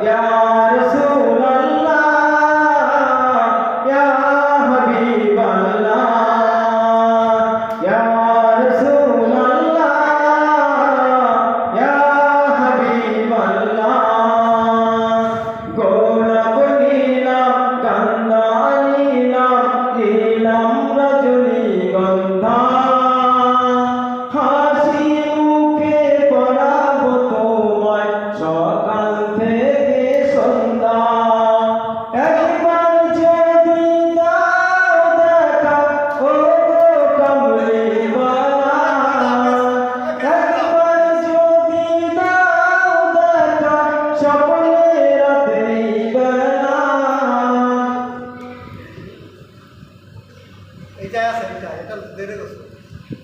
ইয়া রাসূলুল্লাহ ইয়া হাবিবাল্লাহ ইয়া রাসূলুল্লাহ ইয়া হাবিবাল্লাহ গোলাপ নীলাম কান্দা নীলাম নীলাম রজনীগন্ধা হাসি মুখে পরাবো তোমায় সকাল থেকে সন্ধ্যা একবার যদি দাও দেখা ও গো কামলিওয়ালা একবার যদি দাও দেখা স্বপ্নে রাতেই বেলা এইটাই আছে এটা দেরে গেছে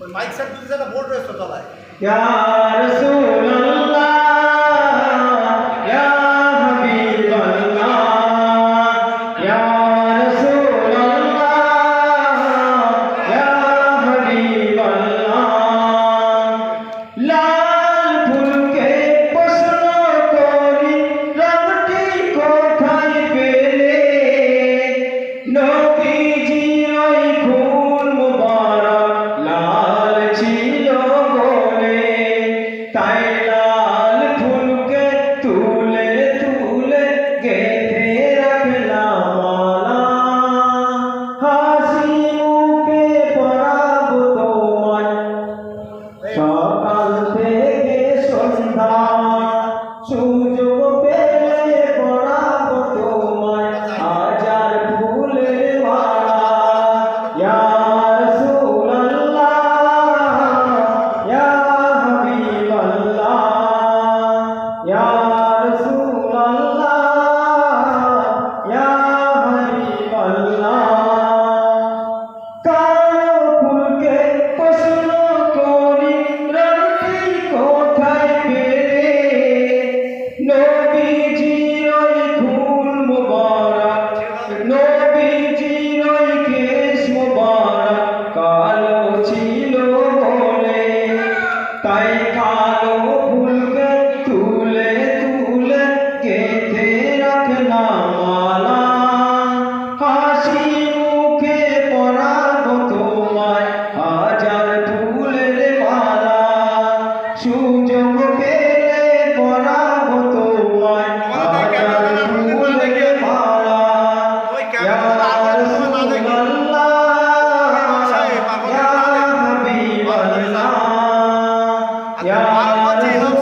ওই মাইক সেট দিতে না বোর্ড রয়েছে তলায় ইয়া রাসূলুল্লাহ ইয়া হাবিবাল্লাহ ইয়া রাসূলুল্লাহ ইয়া হাবিবাল্লাহ লাল ফুলকে প্রশ্ন করি রংটি কোথায় পেলে নবীজির ওই খুন মুবারক লাল ছিল বলে তাই লাল ফুলকে তুলে তুলে গেঁথে রাখলাম মালা হাসি মুখে পরাবো তোমায় সকাল থেকে সন্ধ্যা সুযোগ পেলে পরাবো তোমায় হাজার ফুলের মালা ইয়া রাসূলুল্লাহ ইয়া হাবিবাল্লাহ ইয়া রাসূলুল্লাহ ইয়া হাবিবাল্লাহ কালো ফুলকে প্রশ্ন করি রংটি কোথায় পেলে নবীজির ওই খুন মুবারক নবীজির ওই কেশ মুবারক কালো ছিল বলে তাই কালো ফুলকে তুলে তুলে গেঁথে রাখলাম মালা হাসি মুখে পরাবো তোমায় হাজার ফুলের মালা সুযোগ পেলে পরাবো তোমায় হাজার ফুলের মালা ইয়া রাসূলুল্লাহ ইয়া হাবিবাল্লাহ ইয়া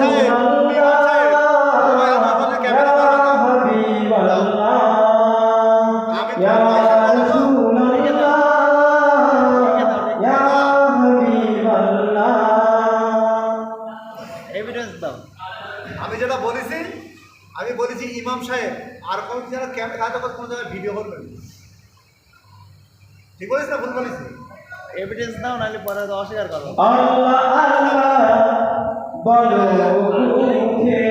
রাসূলুল্লাহ ইয়া হাবিবাল্লাহ ইয়া রাসূলুল্লাহ ইয়া হাবিবাল্লাহ এভিডেন্স দাও। আমি যেটা বলেছি আমি বলেছি ইমাম সাহেব আর কোনো যারা ক্যামেরা জগৎ কোনো জায়গায় ভিডিও করবেন ঠিক বলিস না ভুল বলেছি এভিডেন্স দাও নাহলে পরে তো অস্বীকার করো। আল্লাহ আল্লাহ বলো মুখে